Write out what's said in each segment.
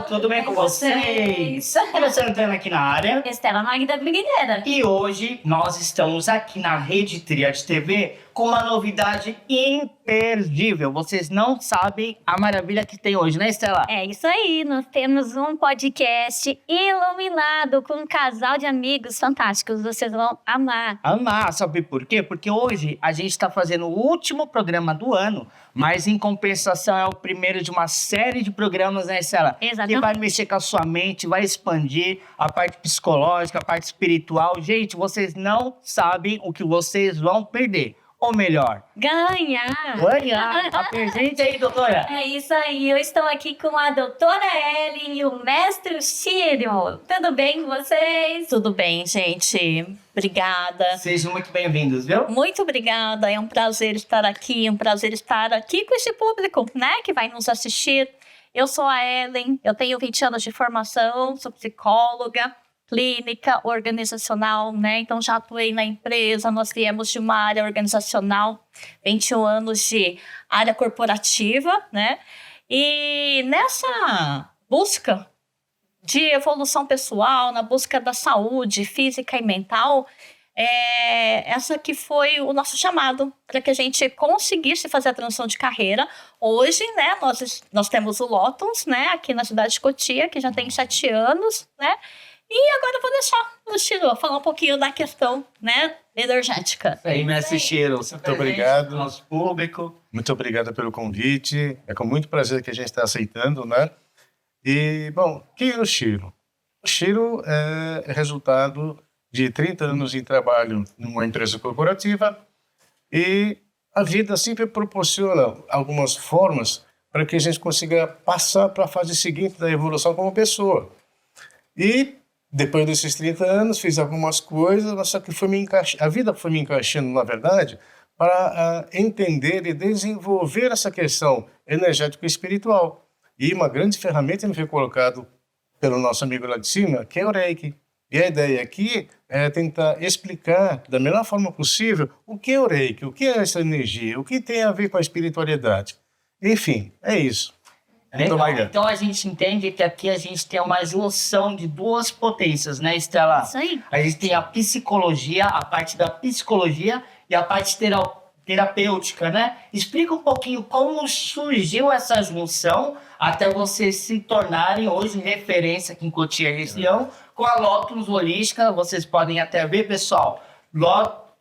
tudo bem com vocês? Sandra Santana aqui na área. Estela Magda Brigueira. E hoje nós estamos aqui na Rede Triad TV com uma novidade imperdível. Vocês não sabem a maravilha que tem hoje, né, Estela? É isso aí, nós temos um podcast iluminado com um casal de amigos fantásticos. Vocês vão amar. Amar, sabe por quê? Porque hoje a gente está fazendo o último programa do ano, mas em compensação é o primeiro de uma série de programas, né, Estela? Exatamente. Que vai mexer com a sua mente, vai expandir a parte psicológica, a parte espiritual. Gente, vocês não sabem o que vocês vão perder. Ou melhor, Ganhar! Apresente aí, doutora. É isso aí, eu estou aqui com a doutora Ellen e o mestre Círio. Tudo bem com vocês? Tudo bem, gente. Obrigada. Sejam muito bem-vindos, viu? Muito obrigada. É um prazer estar aqui, com esse público, né, que vai nos assistir. Eu sou a Ellen, eu tenho 20 anos de formação, sou psicóloga, clínica, organizacional, né? Então já atuei na empresa, nós viemos de uma área organizacional, 21 anos de área corporativa, né? E nessa busca de evolução pessoal, na busca da saúde física e mental, essa que foi o nosso chamado para que a gente conseguisse fazer a transição de carreira. Hoje, né, nós temos o Lotus, né, aqui na cidade de Cotia, que já tem 7 anos, né? E agora eu vou deixar o Ciro falar um pouquinho da questão, né, energética. Isso aí, mestre Ciro. Muito obrigado. Nosso público. Muito obrigado pelo convite. É com muito prazer que a gente está aceitando, né? E, bom, quem é o Ciro? O Ciro é resultado de 30 anos de trabalho numa empresa corporativa e a vida sempre proporciona algumas formas para que a gente consiga passar para a fase seguinte da evolução como pessoa. E depois desses 30 anos, fiz algumas coisas, mas só que a vida foi me encaixando, na verdade, para entender e desenvolver essa questão energética e espiritual. E uma grande ferramenta me foi colocado pelo nosso amigo lá de cima, que é o Reiki. E a ideia aqui é tentar explicar da melhor forma possível o que é o Reiki, o que é essa energia, o que tem a ver com a espiritualidade. Enfim, é isso. Legal. Então a gente entende que aqui a gente tem uma junção de duas potências, né, Estela? Isso aí. A gente tem a psicologia, a parte da psicologia e a parte terapêutica, né? Explica um pouquinho como surgiu essa junção até vocês se tornarem hoje referência aqui em Cotia e região com a Lotus Holística. Vocês podem até ver, pessoal, lotus.com.br.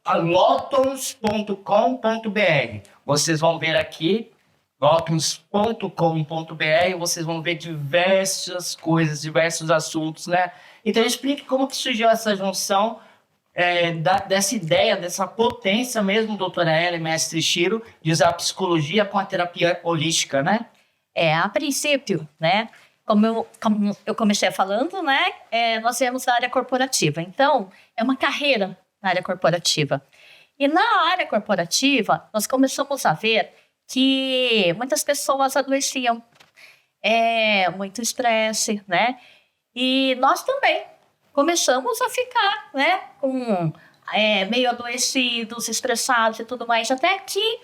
Vocês vão ver aqui lotus.com.br, vocês vão ver diversas coisas, diversos assuntos, né? Então explique como que surgiu essa junção dessa ideia, dessa potência mesmo, doutora Ellen, mestre Ciro, de usar a psicologia com a terapia holística, né? A princípio, né, como eu comecei falando, né, nós viemos da área corporativa. Então, é uma carreira na área corporativa. E na área corporativa, nós começamos a ver que muitas pessoas adoeciam, muito estresse, né? E nós também começamos a ficar, né, meio adoecidos, estressados e tudo mais, até que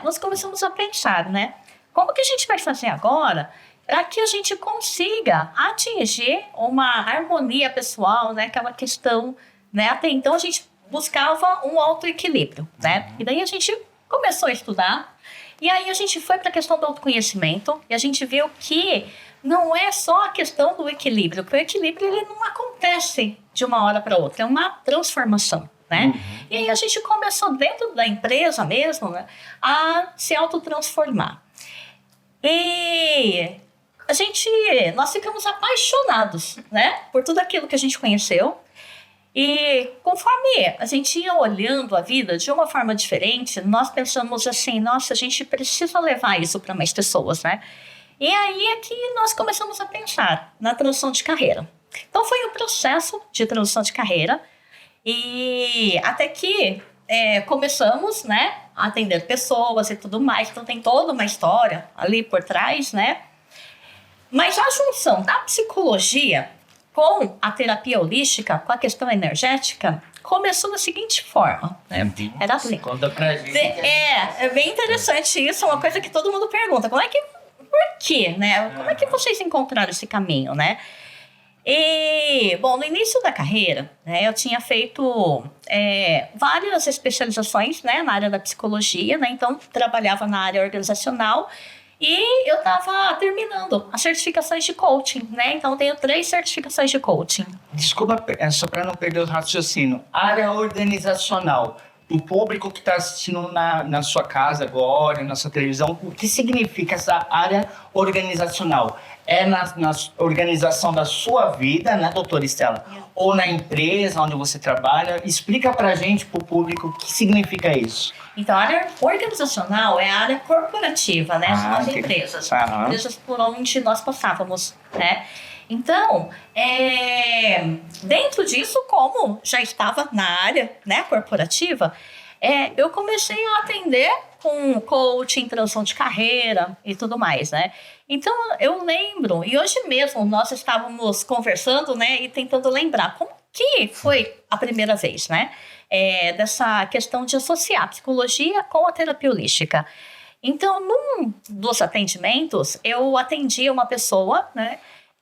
nós começamos a pensar, né? Como que a gente vai fazer agora para que a gente consiga atingir uma harmonia pessoal, né? Aquela questão, né? Até então a gente buscava um autoequilíbrio, né? E daí a gente começou a estudar. E aí a gente foi para a questão do autoconhecimento e a gente viu que não é só a questão do equilíbrio, porque o equilíbrio ele não acontece de uma hora para outra, é uma transformação, né? E aí a gente começou dentro da empresa mesmo, né, a se autotransformar. E nós ficamos apaixonados, né, por tudo aquilo que a gente conheceu. E conforme a gente ia olhando a vida de uma forma diferente, nós pensamos assim, nossa, a gente precisa levar isso para mais pessoas, né? E aí é que nós começamos a pensar na transição de carreira. Então foi um processo de transição de carreira e até que começamos, né, a atender pessoas e tudo mais. Então tem toda uma história ali por trás, né? Mas a junção da psicologia com a terapia holística, com a questão energética, começou da seguinte forma, né? Era assim. Conta pra gente. É bem interessante isso, é uma coisa que todo mundo pergunta. Por que, né? Como é que vocês encontraram esse caminho, né? E, bom, no início da carreira, né, eu tinha feito várias especializações, né, na área da psicologia, né? Então, trabalhava na área organizacional e eu estava terminando as certificações de coaching, né? Então, eu tenho 3 certificações de coaching. Desculpa, só para não perder o raciocínio. Área organizacional. O público que está assistindo na sua casa agora, na sua televisão, o que significa essa área organizacional? É na organização da sua vida, né, doutora Estela? Ou na empresa onde você trabalha? Explica pra gente, pro público, o que significa isso. Então, a área organizacional é a área corporativa, né? São as ok. empresas. Aham. Empresas por onde nós passávamos, né? Então, dentro disso, como já estava na área, né, corporativa, eu comecei a atender com coaching, transição de carreira e tudo mais, né? Então, eu lembro, e hoje mesmo nós estávamos conversando, né, e tentando lembrar como que foi a primeira vez, né, dessa questão de associar a psicologia com a terapia holística. Então, num dos atendimentos, eu atendi uma pessoa, né,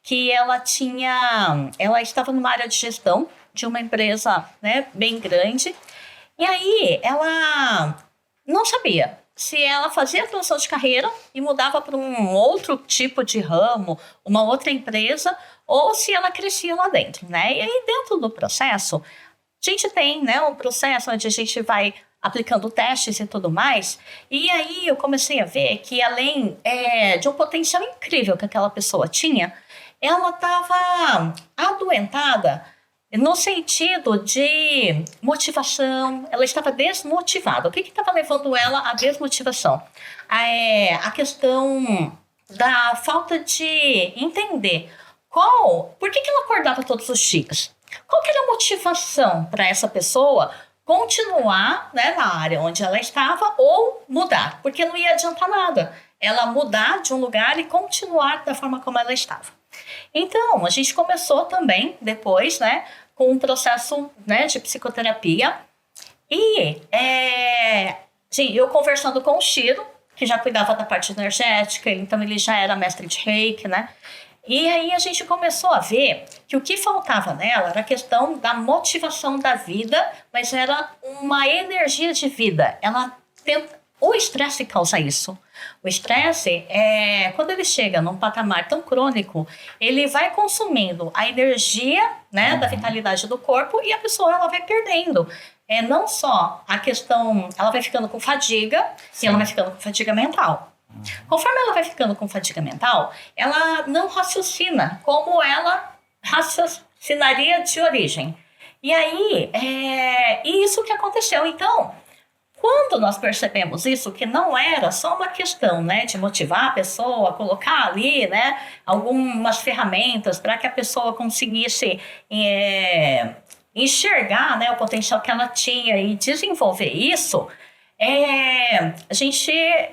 que ela estava numa área de gestão de uma empresa, né, bem grande, e aí ela não sabia se ela fazia a transição de carreira e mudava para um outro tipo de ramo, uma outra empresa, ou se ela crescia lá dentro, né? E aí dentro do processo, a gente tem, né, um processo onde a gente vai aplicando testes e tudo mais, e aí eu comecei a ver que além de um potencial incrível que aquela pessoa tinha, ela estava adoentada no sentido de motivação, ela estava desmotivada. O que estava levando ela à desmotivação? A questão da falta de entender por que ela acordava todos os dias. Qual que era a motivação para essa pessoa continuar, né, na área onde ela estava ou mudar? Porque não ia adiantar nada ela mudar de um lugar e continuar da forma como ela estava. Então, a gente começou também, depois, né, com um processo, né, de psicoterapia. E eu conversando com o Chiro, que já cuidava da parte energética, então ele já era mestre de Reiki, né? E aí a gente começou a ver que o que faltava nela era a questão da motivação da vida, mas era uma energia de vida. O estresse causa isso. O estresse, quando ele chega num patamar tão crônico, ele vai consumindo a energia, né, da vitalidade do corpo e a pessoa ela vai perdendo. Não só a questão, ela vai ficando com fadiga, e ela vai ficando com fadiga mental. Conforme ela vai ficando com fadiga mental, ela não raciocina como ela raciocinaria de origem. E aí, isso que aconteceu. Então, quando nós percebemos isso, que não era só uma questão, né, de motivar a pessoa, colocar ali, né, algumas ferramentas para que a pessoa conseguisse enxergar, né, o potencial que ela tinha e desenvolver isso,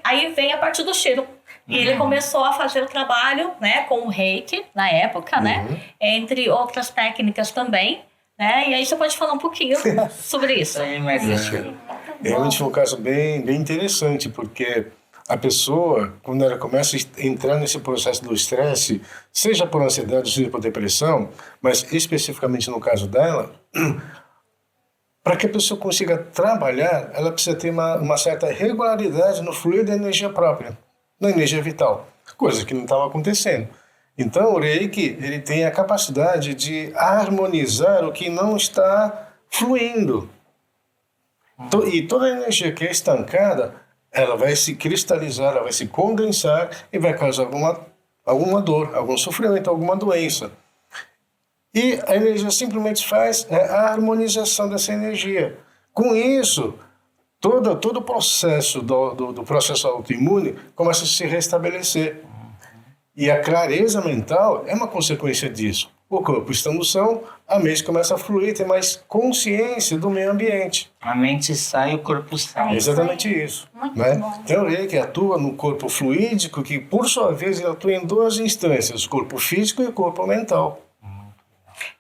aí vem a parte do Chiro. E ele começou a fazer o trabalho, né, com o Reiki, na época, né, entre outras técnicas também, né, e aí você pode falar um pouquinho sobre isso. Realmente foi um caso bem interessante, porque a pessoa, quando ela começa a entrar nesse processo do estresse, seja por ansiedade, seja por depressão, mas especificamente no caso dela, para que a pessoa consiga trabalhar, ela precisa ter uma certa regularidade no fluir da energia própria, na energia vital, coisa que não estava acontecendo. Então, o Reiki, ele tem a capacidade de harmonizar o que não está fluindo. E toda a energia que é estancada, ela vai se cristalizar, ela vai se condensar e vai causar alguma dor, algum sofrimento, alguma doença. E a energia simplesmente faz a harmonização dessa energia. Com isso, todo o processo do processo autoimune começa a se restabelecer. E a clareza mental é uma consequência disso. O corpo estando são, a mente começa a fluir, tem mais consciência do meio ambiente. A mente sai, o corpo sai. É exatamente isso. Né? Então, o Reiki atua no corpo fluídico, que por sua vez ele atua em 2 instâncias, o corpo físico e o corpo mental.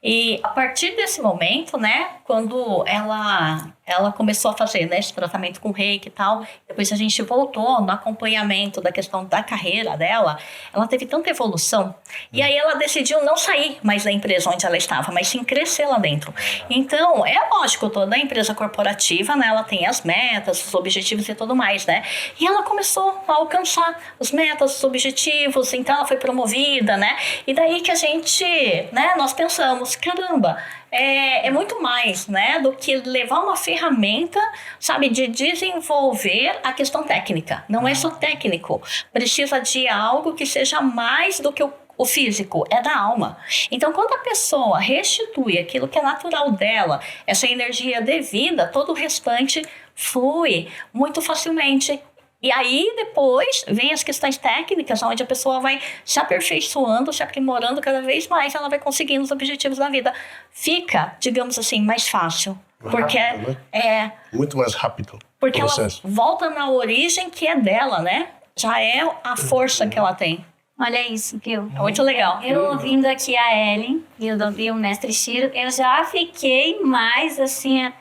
E a partir desse momento, né, quando ela começou a fazer, né, esse tratamento com reiki e tal, depois a gente voltou no acompanhamento da questão da carreira dela, ela teve tanta evolução. E aí ela decidiu não sair mais da empresa onde ela estava, mas sim crescer lá dentro. Então, é lógico, toda a empresa corporativa, né, ela tem as metas, os objetivos e tudo mais, né? E ela começou a alcançar as metas, os objetivos, então ela foi promovida, né? E daí que a gente, né, nós pensamos, caramba, é muito mais, né, do que levar uma ferramenta, sabe, de desenvolver a questão técnica. Não é só técnico, precisa de algo que seja mais do que o físico, é da alma. Então, quando a pessoa restitui aquilo que é natural dela, essa energia devida, todo o restante flui muito facilmente. E aí, depois, vem as questões técnicas, onde a pessoa vai se aperfeiçoando, se aprimorando cada vez mais, ela vai conseguindo os objetivos da vida. Fica, digamos assim, mais fácil. Porque rápido, né? Muito mais rápido. Porque ela volta na origem que é dela, né? Já é a força que ela tem. Olha isso, viu? É muito legal. Eu ouvindo aqui a Ellen e eu ouvi o mestre Chiro, eu já fiquei mais assim,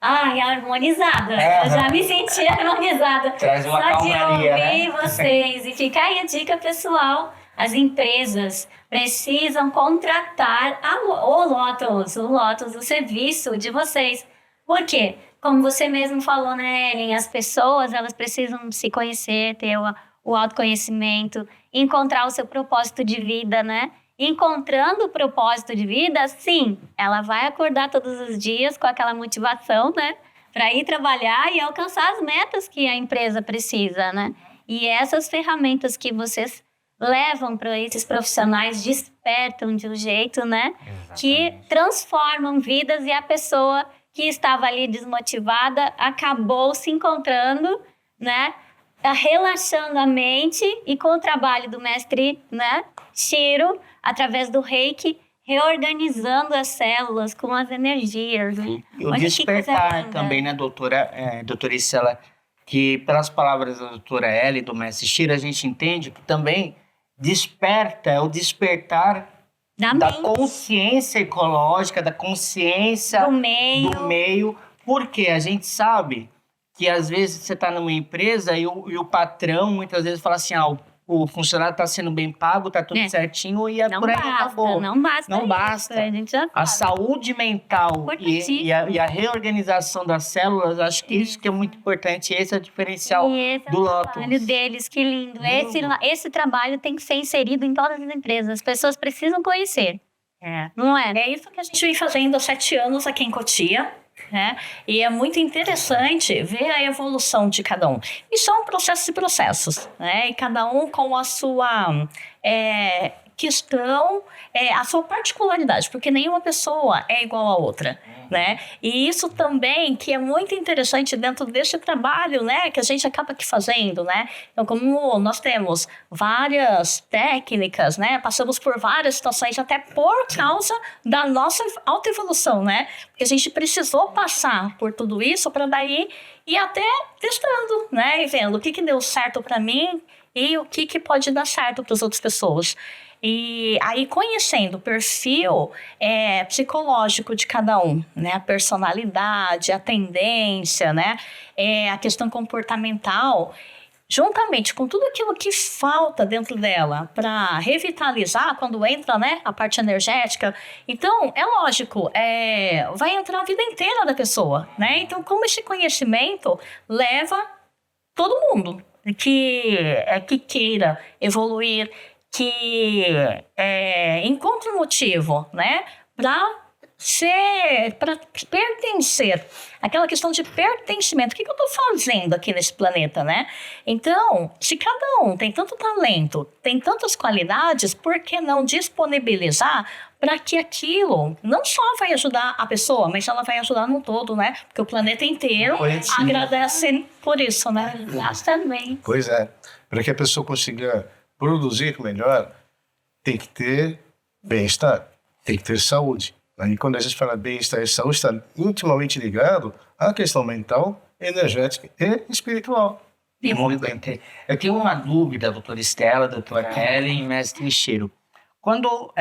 harmonizada. Eu já me senti harmonizada. Traz uma Só de calmaria, ouvir né? vocês. E fica aí a dica, pessoal. As empresas precisam contratar o Lotus, o serviço de vocês. Por quê? Como você mesmo falou, né, Ellen? As pessoas, elas precisam se conhecer, ter o autoconhecimento, encontrar o seu propósito de vida, né? Encontrando o propósito de vida, sim, ela vai acordar todos os dias com aquela motivação, né? Para ir trabalhar e alcançar as metas que a empresa precisa, né? E essas ferramentas que vocês levam para esses profissionais despertam de um jeito, né? Que transformam vidas e a pessoa que estava ali desmotivada acabou se encontrando, né? Relaxando a mente e com o trabalho do mestre, né, Chiro, através do reiki, reorganizando as células com as energias. Né? E o despertar também, né, doutora Isela, que pelas palavras da doutora Ellen e do mestre Chiro, a gente entende que também desperta, é o despertar da consciência ecológica, da consciência do meio, porque a gente sabe que às vezes você está numa empresa e o patrão muitas vezes fala assim, o funcionário está sendo bem pago, está tudo certinho e não por aí basta, acabou. Não basta. A gente já a saúde mental e a reorganização das células, acho que isso que é muito importante, esse é o diferencial do Lotus. O trabalho deles, que lindo. Esse trabalho tem que ser inserido em todas as empresas, as pessoas precisam conhecer. Não é? É isso que a gente vem fazendo há 7 anos aqui em Cotia. Né? E é muito interessante ver a evolução de cada um. E são processos e processos, né? E cada um com a sua questão, a sua particularidade, porque nenhuma pessoa é igual à outra, né? E isso também que é muito interessante dentro desse trabalho, né? Que a gente acaba aqui fazendo, né? Então, como nós temos várias técnicas, né? Passamos por várias situações até por causa da nossa autoevolução, né? Porque a gente precisou passar por tudo isso para daí ir até testando, né? E vendo o que deu certo para mim e o que pode dar certo para as outras pessoas. E aí, conhecendo o perfil psicológico de cada um, né? A personalidade, a tendência, né? A questão comportamental, juntamente com tudo aquilo que falta dentro dela para revitalizar quando entra, né? A parte energética. Então, é lógico, vai entrar a vida inteira da pessoa, né? Então, como esse conhecimento leva todo mundo que queira evoluir, que encontre um motivo, né, para pertencer, aquela questão de pertencimento, o que eu estou fazendo aqui nesse planeta, né? Então, se cada um tem tanto talento, tem tantas qualidades, por que não disponibilizar para que aquilo não só vai ajudar a pessoa, mas ela vai ajudar no todo, né? Porque o planeta inteiro agradece por isso, né? Exatamente. Pois é, para que a pessoa consiga produzir melhor, tem que ter bem-estar, tem que ter saúde. Aí, quando a gente fala bem-estar e saúde, está intimamente ligado à questão mental, energética e espiritual. Eu tenho uma dúvida, doutora Estela, doutora Ellen e mestre Chiro. Quando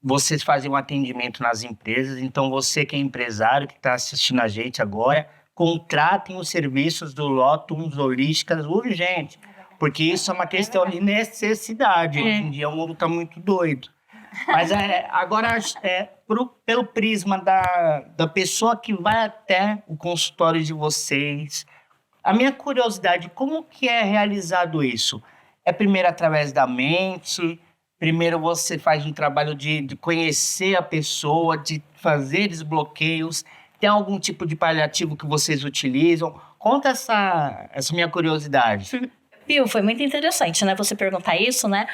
vocês fazem um atendimento nas empresas, então você que é empresário, que está assistindo a gente agora, contratem os serviços do Lotus Holísticas urgente, porque isso é uma questão de necessidade. Hoje em dia o mundo está muito doido. Mas agora, pelo prisma da pessoa que vai até o consultório de vocês, a minha curiosidade, como que é realizado isso? É primeiro através da mente? Primeiro você faz um trabalho de conhecer a pessoa, de fazer desbloqueios? Tem algum tipo de paliativo que vocês utilizam? Conta essa minha curiosidade. Pio, foi muito interessante, né, você perguntar isso, né?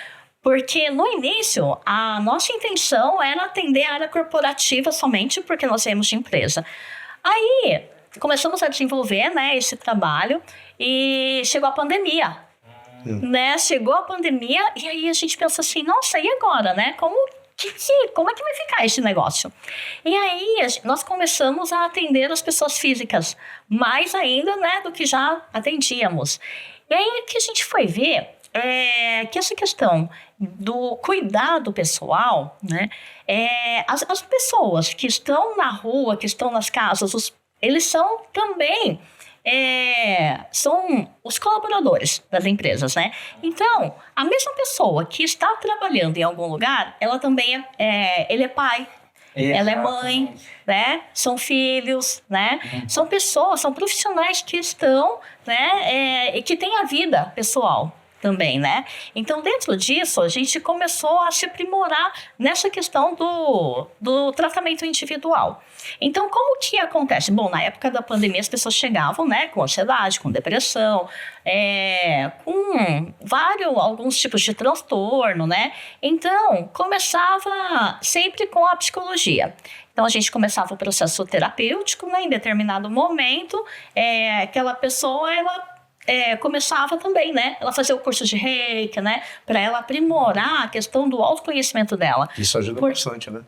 Porque no início, a nossa intenção era atender a área corporativa somente porque nós viemos de empresa. Aí, começamos a desenvolver, né, esse trabalho e chegou a pandemia. Né? Chegou a pandemia e aí a gente pensa assim, nossa, e agora, né? Como é que vai ficar esse negócio? E aí nós começamos a atender as pessoas físicas, mais ainda, né, do que já atendíamos. E aí que a gente foi ver que essa questão do cuidado pessoal, né, as pessoas que estão na rua, que estão nas casas, eles são também são os colaboradores das empresas, né? Então, a mesma pessoa que está trabalhando em algum lugar, ela também ele é pai, ela é mãe, né? São filhos, né? São pessoas, são profissionais que estão, né? E que têm a vida pessoal também, né? Então, dentro disso, a gente começou a se aprimorar nessa questão do tratamento individual. Então, como que acontece? Bom, na época da pandemia, as pessoas chegavam, né, com ansiedade, com depressão, com alguns tipos de transtorno, né? Então, começava sempre com a psicologia. Então, a gente começava o processo terapêutico, né? Em determinado momento, aquela pessoa, ela começava também, né? Ela fazia o curso de Reiki, né? Para ela aprimorar a questão do autoconhecimento dela. Isso ajuda bastante, né?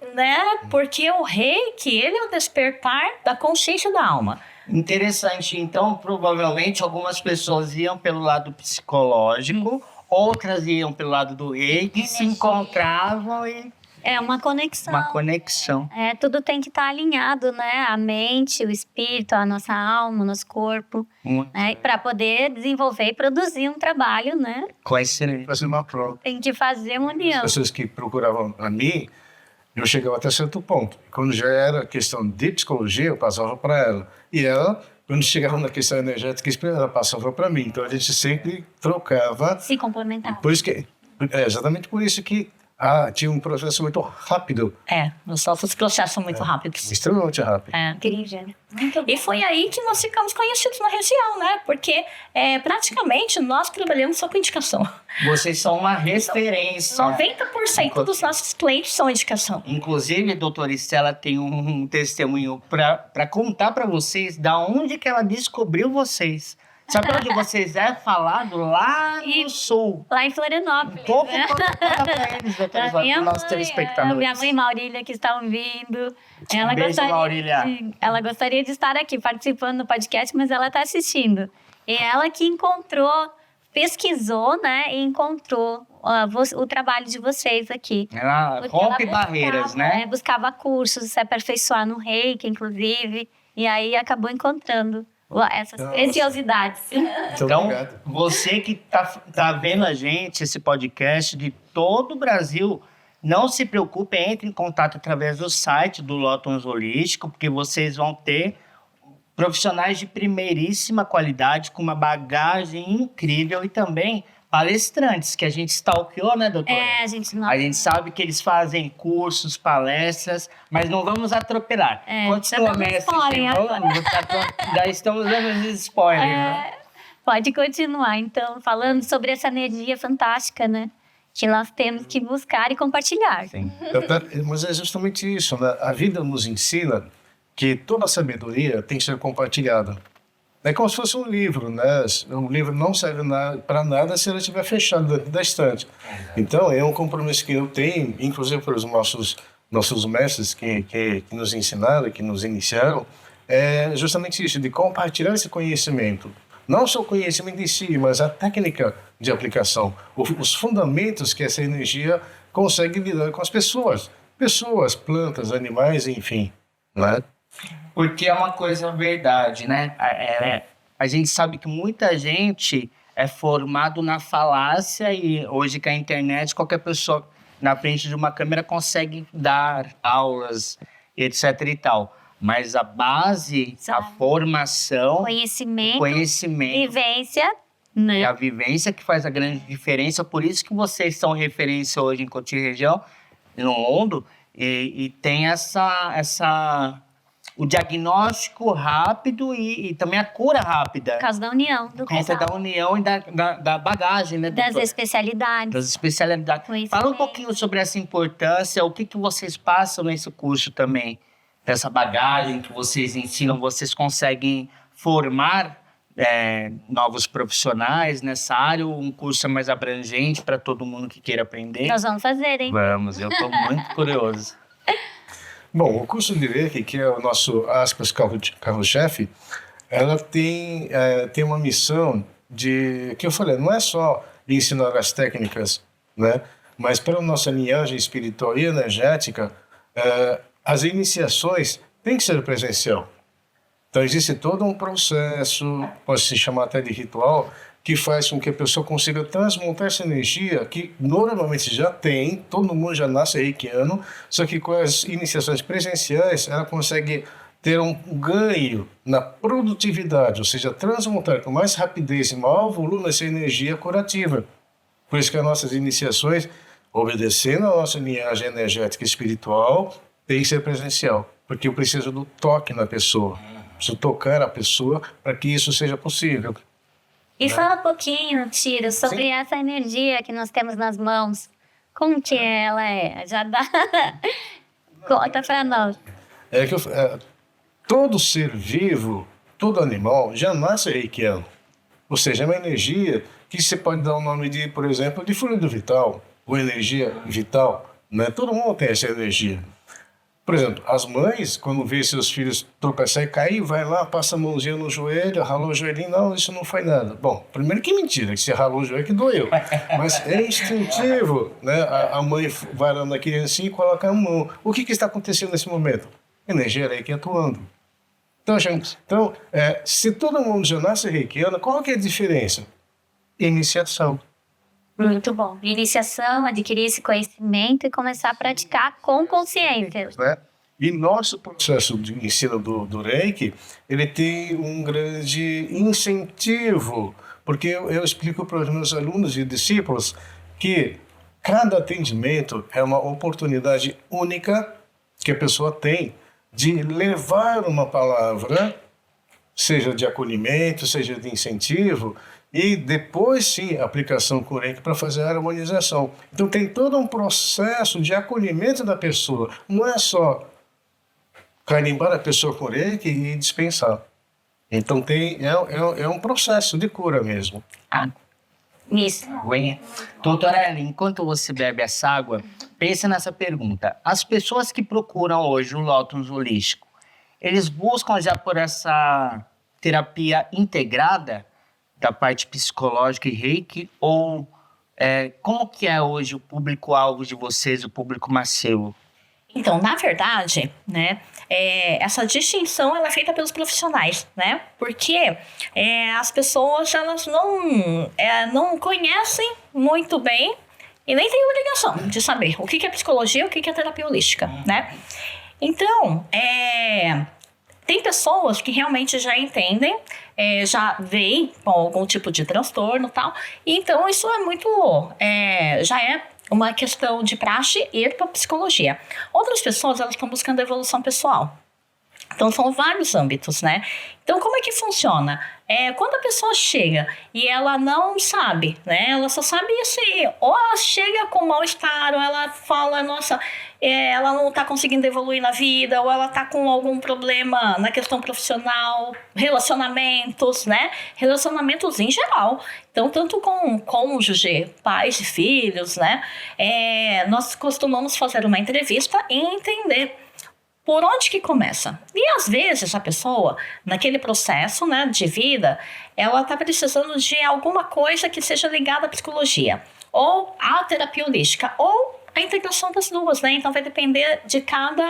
Porque o Reiki, ele é o despertar da consciência da alma. Interessante. Então, provavelmente, algumas pessoas iam pelo lado psicológico, outras iam pelo lado do Reiki, se encontravam e... É uma conexão. Uma conexão. Tudo tem que estar alinhado, né? A mente, o espírito, a nossa alma, o nosso corpo. Né? Para poder desenvolver e produzir um trabalho, né? Com excelente. Fazer uma prova. Tem que fazer uma união. As pessoas que procuravam a mim, eu chegava até certo ponto. Quando já era questão de psicologia, eu passava para ela. E ela, quando chegava na questão energética, ela passava para mim. Então a gente sempre trocava. Se complementar. Por isso que, exatamente por isso que tinha um processo muito rápido. Os nossos processos são muito rápidos. Extremamente rápido. Incrível. Muito bom. E foi aí que nós ficamos conhecidos na região, né? Porque praticamente nós trabalhamos só com indicação. Vocês são uma referência. 90% dos nossos clientes são indicação. Inclusive, a doutora Estela tem um testemunho para contar para vocês da onde que ela descobriu vocês. Sabe onde vocês falado? Lá no sul. Lá em Florianópolis. Um pouco para eles, doutora, para os nossos telespectadores. Minha mãe Maurília, que está ouvindo. Beijo, Maurília. Ela gostaria de estar aqui participando do podcast, mas ela está assistindo. E ela que pesquisou, né? E encontrou o trabalho de vocês aqui. Ela rompe barreiras, né? Buscava cursos, se aperfeiçoar no Reiki, inclusive. E aí acabou encontrando essas preciosidades. Então, você que tá vendo a gente, esse podcast de todo o Brasil, não se preocupe, entre em contato através do site do Lotus Holístico, porque vocês vão ter profissionais de primeiríssima qualidade, com uma bagagem incrível e também palestrantes, que a gente stalkeou, né, doutora? A gente não... A gente sabe que eles fazem cursos, palestras, mas não vamos atropelar. Continua, mestre. Já estamos dando os spoilers. Né? Pode continuar, então, falando sobre essa energia fantástica, né? Que nós temos que buscar e compartilhar. Sim. Mas é justamente isso, né? A vida nos ensina que toda a sabedoria tem que ser compartilhada. É como se fosse um livro, né? Um livro não serve para nada se ele estiver fechado dentro da estante. Então, é um compromisso que eu tenho, inclusive para os nossos mestres que nos ensinaram, que nos iniciaram, é justamente isso, de compartilhar esse conhecimento. Não só o conhecimento em si, mas a técnica de aplicação, os fundamentos que essa energia consegue lidar com as pessoas. pessoas, plantas, animais, enfim, né? Porque é uma coisa verdade, né? A gente sabe que muita gente é formado na falácia e hoje com a internet, qualquer pessoa na frente de uma câmera consegue dar aulas, etc e tal. Mas a base, a formação, o conhecimento, vivência, né? é a vivência que faz a grande diferença. Por isso que vocês são referência hoje em Cotia Região, no mundo, e tem o diagnóstico rápido e também a cura rápida. Por causa da união do Por causa casal. da união e da bagagem, né? Das especialidades. Das especialidades. Conhecimento. Fala um pouquinho sobre essa importância, o que vocês passam nesse curso também, dessa bagagem que vocês ensinam, vocês conseguem formar novos profissionais nessa área, ou um curso mais abrangente para todo mundo que queira aprender? Nós vamos fazer, hein? Vamos, eu estou muito curioso. Bom, o curso de Reiki, que é o nosso, aspas, carro-chefe, ela tem uma missão que eu falei, não é só ensinar as técnicas, né? Mas para a nossa linhagem espiritual e energética, as iniciações têm que ser presencial. Então existe todo um processo, pode se chamar até de ritual, que faz com que a pessoa consiga transmutar essa energia que normalmente já tem, todo mundo já nasce reikiano, só que com as iniciações presenciais ela consegue ter um ganho na produtividade, ou seja, transmutar com mais rapidez e maior volume essa energia curativa. Por isso que as nossas iniciações, obedecendo a nossa linhagem energética e espiritual, tem que ser presencial, porque eu preciso do toque na pessoa, preciso tocar a pessoa para que isso seja possível. E fala um pouquinho, Tiro, sobre essa energia que nós temos nas mãos. Como que ela é? Já dá... Conta pra nós. Todo ser vivo, todo animal, já nasce reikiano. Ou seja, é uma energia que você pode dar o nome de, por exemplo, de fluido vital, ou energia vital, né? Todo mundo tem essa energia. Por exemplo, as mães, quando vê seus filhos tropeçar e cair, vai lá, passa a mãozinha no joelho, ralou o joelhinho, não, isso não foi nada. Bom, primeiro que mentira, que você ralou o joelho que doeu. Mas é instintivo, né? A mãe vai lá na criancinha e coloca a mão. O que está acontecendo nesse momento? Energia reiki atuando. Então, gente, se todo mundo já nasce reikiano, qual que é a diferença? Iniciação. Muito bom. Iniciação, adquirir esse conhecimento e começar a praticar com consciência. Né? E nosso processo de ensino do Reiki, ele tem um grande incentivo, porque eu explico para os meus alunos e discípulos que cada atendimento é uma oportunidade única que a pessoa tem de levar uma palavra, seja de acolhimento, seja de incentivo, e depois sim a aplicação com o Reiki para fazer a harmonização. Então tem todo um processo de acolhimento da pessoa, não é só carimbar a pessoa com o Reiki e dispensar. Então é um processo de cura mesmo. Isso. Doutora Ellen, enquanto você bebe essa água, pense nessa pergunta. As pessoas que procuram hoje o Lotus holístico, eles buscam já por essa terapia integrada da parte psicológica e reiki, ou como que é hoje o público-alvo de vocês, o público massivo? Então, na verdade, né, essa distinção ela é feita pelos profissionais, né? Porque as pessoas elas não conhecem muito bem e nem têm obrigação de saber o que é psicologia e o que é terapia holística, né? Então, tem pessoas que realmente já entendem, já veem com algum tipo de transtorno e tal. Então, isso é muito... já é uma questão de praxe e para psicologia. Outras pessoas, elas estão buscando evolução pessoal. Então, são vários âmbitos, né? Então, como é que funciona? Quando a pessoa chega e ela não sabe, né? Ela só sabe isso aí. Ou ela chega com mal-estar, ou ela fala, nossa, ela não está conseguindo evoluir na vida, ou ela está com algum problema na questão profissional, relacionamentos, né? Relacionamentos em geral. Então, tanto com cônjuge, pais e filhos, né? Nós costumamos fazer uma entrevista e entender por onde que começa? E às vezes a pessoa, naquele processo, né, de vida, ela está precisando de alguma coisa que seja ligada à psicologia, ou à terapia holística, ou a integração das duas, né? Então vai depender de cada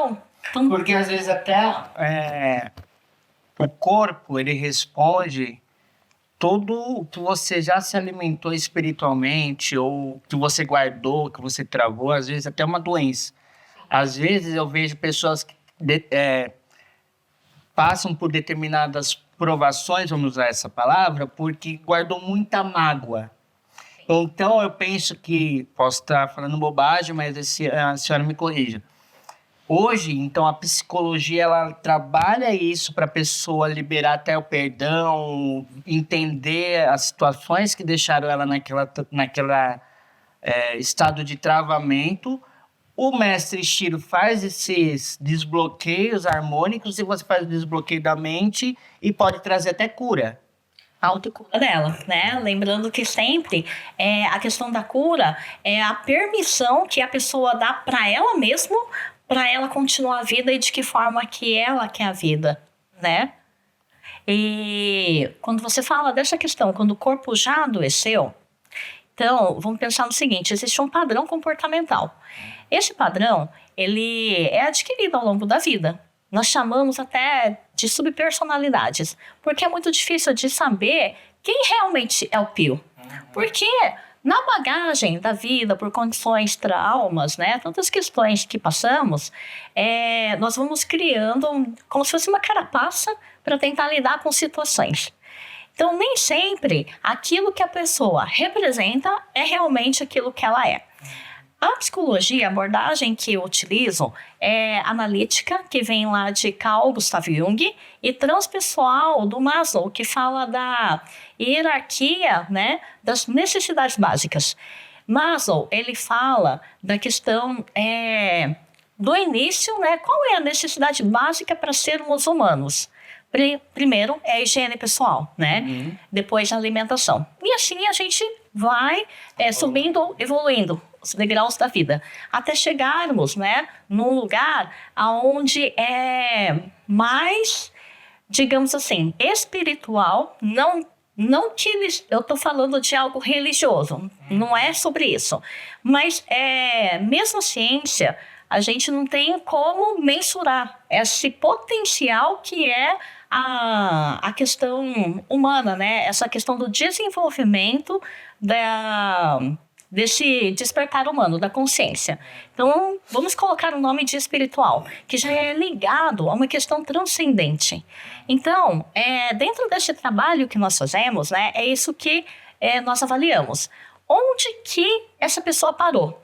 um. Então, Porque às vezes até o corpo, ele responde tudo o que você já se alimentou espiritualmente, ou que você guardou, que você travou, às vezes até uma doença. Às vezes eu vejo pessoas que passam por determinadas provações, vamos usar essa palavra, porque guardou muita mágoa. Então eu penso que, posso estar falando bobagem, mas a senhora me corrija. Hoje, então, a psicologia, ela trabalha isso para a pessoa liberar até o perdão, entender as situações que deixaram ela naquela estado de travamento. O mestre Shiro faz esses desbloqueios harmônicos e você faz o desbloqueio da mente e pode trazer até cura. a autocura dela, né? Lembrando que sempre a questão da cura é a permissão que a pessoa dá para ela mesma, para ela continuar a vida e de que forma que ela quer a vida, né? E quando você fala dessa questão, quando o corpo já adoeceu, então vamos pensar no seguinte: existe um padrão comportamental. Esse padrão, ele é adquirido ao longo da vida. Nós chamamos até de subpersonalidades, porque é muito difícil de saber quem realmente é o Pio. Porque na bagagem da vida, por condições, traumas, né, tantas questões que passamos, nós vamos criando como se fosse uma carapaça para tentar lidar com situações. Então, nem sempre aquilo que a pessoa representa é realmente aquilo que ela é. A psicologia, a abordagem que eu utilizo é analítica, que vem lá de Carl Gustav Jung, e transpessoal do Maslow, que fala da hierarquia, né, das necessidades básicas. Maslow, ele fala da questão do início, né, qual é a necessidade básica para sermos humanos? Primeiro é a higiene pessoal, né? Depois a alimentação. E assim a gente vai subindo, evoluindo os degraus da vida, até chegarmos, né, num lugar onde é mais, digamos assim, espiritual, não que eu estou falando de algo religioso, não é sobre isso, mas mesmo a ciência, a gente não tem como mensurar esse potencial que é a questão humana, né? Essa questão do desenvolvimento desse despertar humano, da consciência. Então, vamos colocar o nome de espiritual, que já é ligado a uma questão transcendente. Então, dentro desse trabalho que nós fazemos, né, é isso que nós avaliamos. Onde que essa pessoa parou?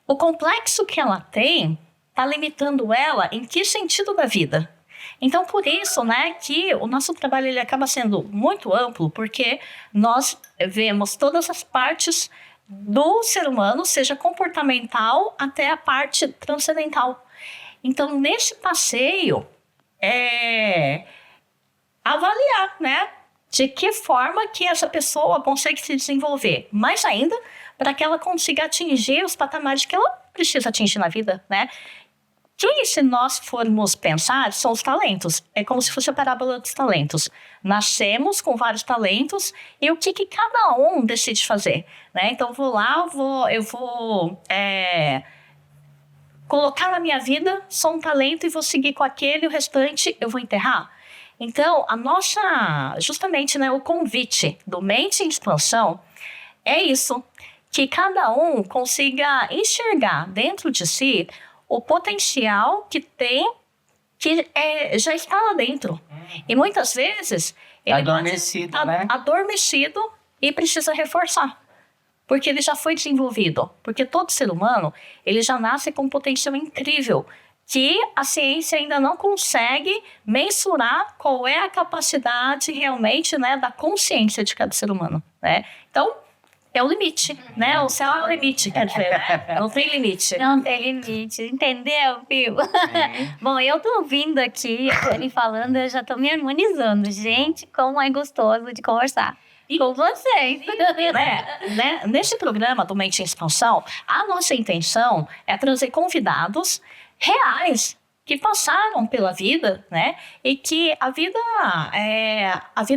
O complexo que ela tem está limitando ela em que sentido da vida? Então, por isso, né, que o nosso trabalho ele acaba sendo muito amplo, porque nós vemos todas as partes do ser humano, seja comportamental até a parte transcendental. Então, nesse passeio, avaliar, né, de que forma que essa pessoa consegue se desenvolver, mais ainda, para que ela consiga atingir os patamares que ela precisa atingir na vida, né? Que, se nós formos pensar, são os talentos. É como se fosse a parábola dos talentos. Nascemos com vários talentos e o que cada um decide fazer, né? Então, eu vou colocar na minha vida só um talento e vou seguir com aquele, e o restante eu vou enterrar. Então, justamente, né, o convite do Mente em Expansão é isso, que cada um consiga enxergar dentro de si o potencial que tem, que já está lá dentro. E muitas vezes ele Adormecido, né? Adormecido e precisa reforçar. Porque ele já foi desenvolvido. Porque todo ser humano, ele já nasce com um potencial incrível, que a ciência ainda não consegue mensurar qual é a capacidade realmente, né, da consciência de cada ser humano, né? Então, é o limite, né? O céu é o limite, quer dizer, né? Não tem limite. Não tem limite, entendeu, Pio? Bom, eu tô ouvindo aqui, ele falando, eu já tô me harmonizando. Gente, como é gostoso de conversar com vocês. Nesse programa do Mente em Expansão, a nossa intenção é trazer convidados reais que passaram pela vida, né? E que a vida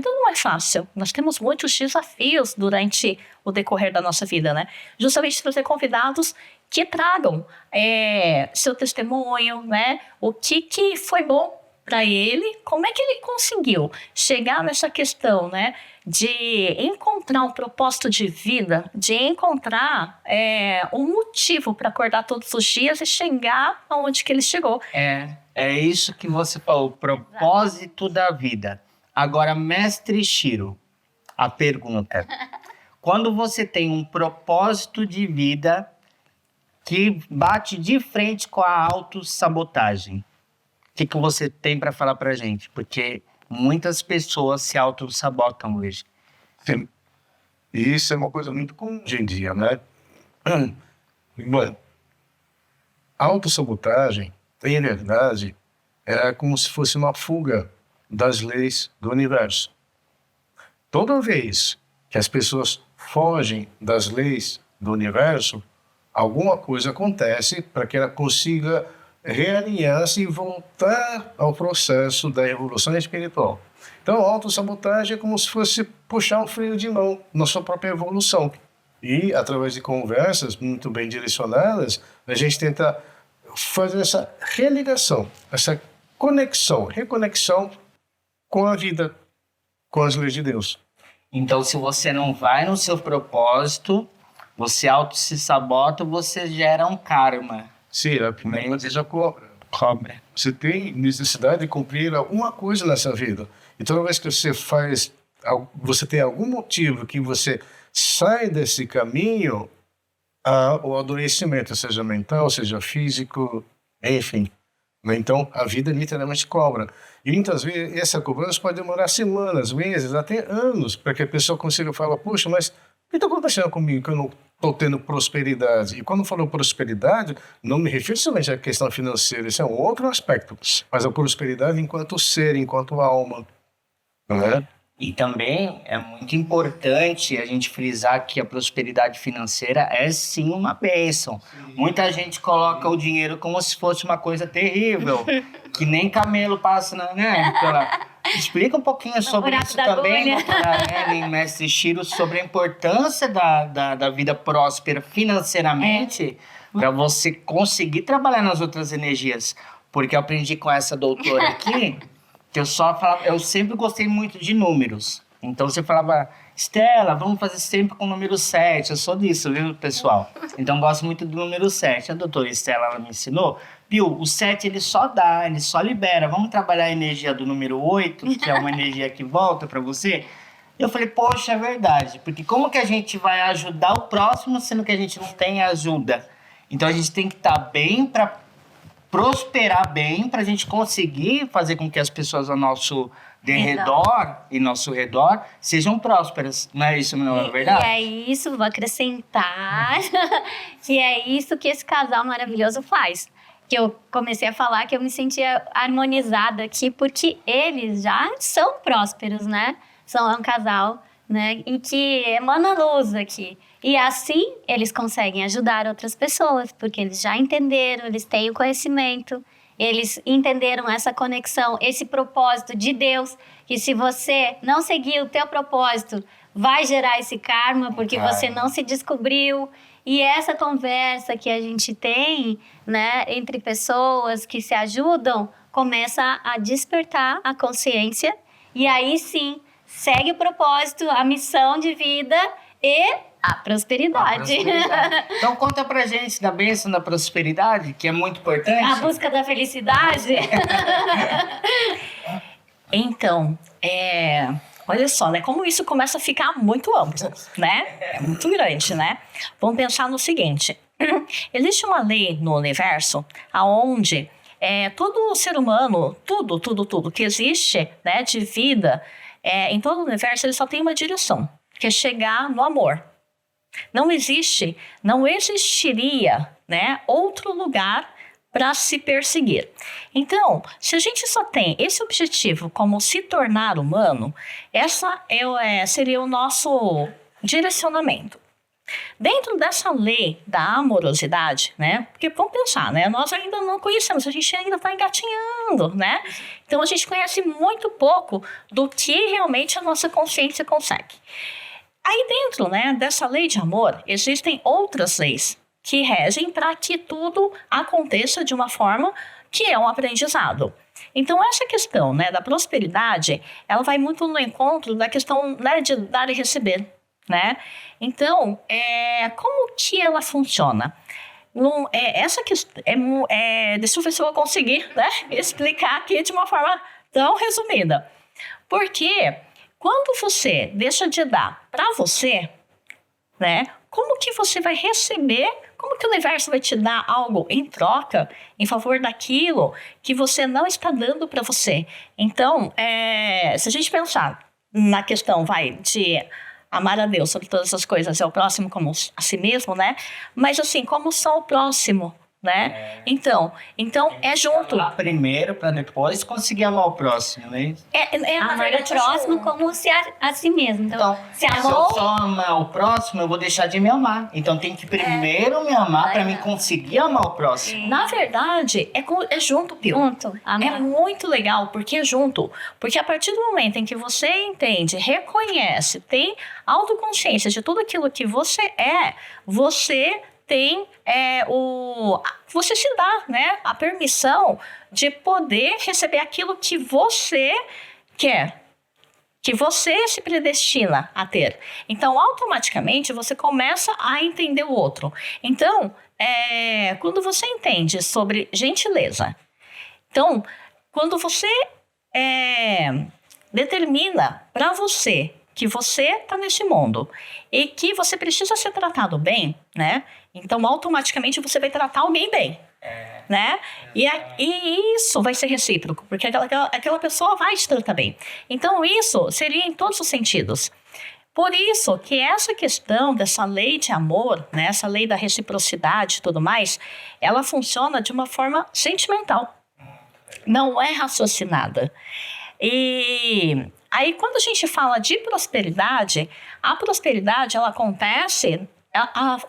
não é fácil. Nós temos muitos desafios durante o decorrer da nossa vida, né? Justamente trazer convidados que tragam seu testemunho, né? O que foi bom para ele, como é que ele conseguiu chegar nessa questão, né? De encontrar um propósito de vida, de encontrar um motivo para acordar todos os dias e chegar aonde que ele chegou. É isso que você falou, propósito da vida. Agora, mestre Shiro, a pergunta. Quando você tem um propósito de vida que bate de frente com a autossabotagem, o que você tem para falar pra gente? Porque muitas pessoas se autossabotam hoje. Sim. E isso é uma coisa muito comum hoje em dia, né? Bom, a autossabotagem, em verdade, é como se fosse uma fuga das leis do universo. Toda vez que as pessoas fogem das leis do universo, alguma coisa acontece para que ela consiga realinhar-se e voltar ao processo da evolução espiritual. Então, a autossabotagem é como se fosse puxar um freio de mão na sua própria evolução. E, através de conversas muito bem direcionadas, a gente tenta fazer essa religação, essa reconexão com a vida, com as leis de Deus. Então, se você não vai no seu propósito, você se sabota, você gera um karma. Sim, a primeira vez já cobra. Você tem necessidade de cumprir alguma coisa nessa vida. E toda vez que você tem algum motivo que você sai desse caminho, há o adoecimento, seja mental, seja físico, enfim. Então, a vida literalmente cobra. E muitas vezes essa cobrança pode demorar semanas, meses, até anos, para que a pessoa consiga falar, puxa, mas o que está acontecendo comigo que eu não estou tendo prosperidade? E quando eu falo prosperidade, não me refiro somente à questão financeira, isso é um outro aspecto, mas a prosperidade enquanto ser, enquanto alma, não é? E também é muito importante a gente frisar que a prosperidade financeira é sim uma bênção. Muita gente coloca o dinheiro como se fosse uma coisa terrível, que nem camelo passa, né? Explica um pouquinho sobre isso também, doutora Ellen, mestre Shiro, sobre a importância da vida próspera financeiramente para você conseguir trabalhar nas outras energias. Porque eu aprendi com essa doutora aqui que eu sempre gostei muito de números. Então você falava, Estela, vamos fazer sempre com o número 7. Eu sou disso, viu, pessoal? Então gosto muito do número 7. A doutora Estela, ela me ensinou. Viu, o 7 ele só dá, ele só libera. Vamos trabalhar a energia do número 8, que é uma energia que volta para você? Eu falei, poxa, é verdade. Porque como que a gente vai ajudar o próximo, sendo que a gente não tem ajuda? Então a gente tem que estar bem para prosperar bem, para a gente conseguir fazer com que as pessoas ao nosso nosso redor sejam prósperas. Não é isso, não é verdade? E é isso, vou acrescentar, e é isso que esse casal maravilhoso faz. Que eu comecei a falar que eu me sentia harmonizada aqui, porque eles já são prósperos, né? São um casal, né, em que emana luz aqui. E assim eles conseguem ajudar outras pessoas, porque eles já entenderam, eles têm o conhecimento, eles entenderam essa conexão, esse propósito de Deus, que se você não seguir o teu propósito, vai gerar esse karma, porque você não se descobriu. E essa conversa que a gente tem, né, entre pessoas que se ajudam, começa a despertar a consciência, e aí sim, segue o propósito, a missão de vida e a prosperidade. Então conta pra gente da bênção da prosperidade, que é muito importante. A busca da felicidade. Então, olha só, né? Como isso começa a ficar muito amplo, né? É muito grande, né? Vamos pensar no seguinte. Existe uma lei no universo aonde todo ser humano, tudo que existe, né, de vida, em todo o universo, ele só tem uma direção, que é chegar no amor. Não existiria, né, outro lugar para se perseguir. Então, se a gente só tem esse objetivo como se tornar humano, essa seria o nosso direcionamento. Dentro dessa lei da amorosidade, né? Porque vamos pensar, né? Nós ainda não conhecemos, a gente ainda está engatinhando, né? Então a gente conhece muito pouco do que realmente a nossa consciência consegue. Aí dentro, né, dessa lei de amor, existem outras leis que regem para que tudo aconteça de uma forma que é um aprendizado. Então, essa questão, né, da prosperidade, ela vai muito no encontro da questão, né, de dar e receber, né? Então, como que ela funciona? Essa questão, deixa eu ver se eu vou conseguir, né, explicar aqui de uma forma tão resumida. Porque quando você deixa de dar para você, né, como que você vai receber? Como que o universo vai te dar algo em troca, em favor daquilo que você não está dando para você? Então, se a gente pensar na questão, de amar a Deus sobre todas as coisas, é o próximo como a si mesmo, né? Mas assim, como só o próximo, né? Então é junto. Amar primeiro para depois conseguir amar o próximo, né? Amar o verdade, próximo como se a si mesmo. Então, se Se eu amou, só amar o próximo, eu vou deixar de me amar. Então tem que primeiro me amar para me conseguir amar o próximo. Na verdade, é junto, Pio. junto. É Amar. muito legal, porque é junto. Porque a partir do momento em que você entende, reconhece, tem autoconsciência de tudo aquilo que você é, você tem você se dá, né, a permissão de poder receber aquilo que você quer, que você se predestina a ter. Então, automaticamente, você começa a entender o outro. Então, quando você entende sobre gentileza, então, quando você determina para você que você está nesse mundo e que você precisa ser tratado bem, né? Então, automaticamente, você vai tratar alguém bem, né? E isso vai ser recíproco, porque aquela pessoa vai te tratar bem. Então, isso seria em todos os sentidos. Por isso que essa questão dessa lei de amor, né, essa lei da reciprocidade e tudo mais, ela funciona de uma forma sentimental, não é raciocinada. E aí, quando a gente fala de prosperidade, a prosperidade, ela acontece,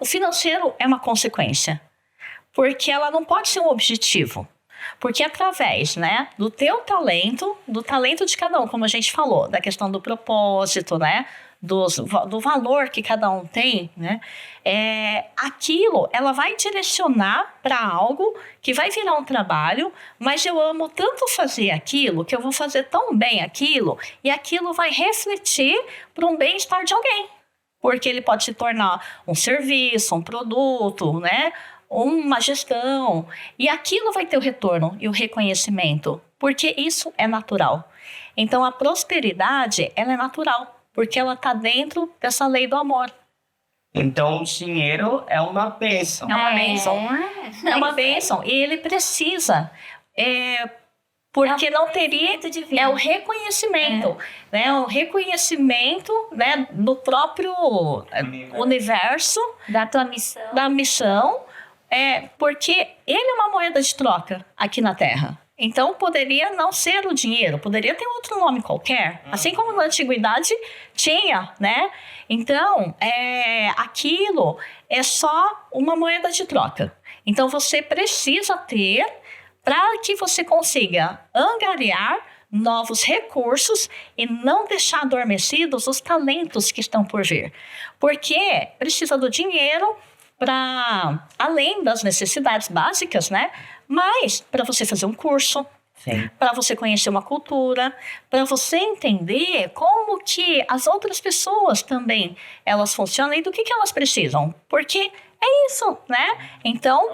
o financeiro é uma consequência, porque ela não pode ser um objetivo. Porque através, né, do teu talento, do talento de cada um, como a gente falou, da questão do propósito, né, do valor que cada um tem, né, aquilo, ela vai direcionar para algo que vai virar um trabalho, mas eu amo tanto fazer aquilo, que eu vou fazer tão bem aquilo, e aquilo vai refletir para um bem-estar de alguém. Porque ele pode se tornar um serviço, um produto, né, uma gestão, e aquilo vai ter o retorno e o reconhecimento, porque isso é natural. Então, a prosperidade, ela é natural, porque ela está dentro dessa lei do amor. Então o dinheiro é uma bênção. É uma bênção. É uma bênção. E ele precisa, porque não teria... É o reconhecimento. Né? O reconhecimento, né, do próprio universo, Da tua missão. da missão, porque ele é uma moeda de troca aqui na Terra. Então, poderia não ser o dinheiro, poderia ter outro nome qualquer, assim como na antiguidade tinha, né? Então, aquilo é só uma moeda de troca. Então, você precisa ter para que você consiga angariar novos recursos e não deixar adormecidos os talentos que estão por vir. Porque precisa do dinheiro para além das necessidades básicas, né? Mas para você fazer um curso, para você conhecer uma cultura, para você entender como que as outras pessoas também elas funcionam e do que elas precisam. Porque é isso, né? Então,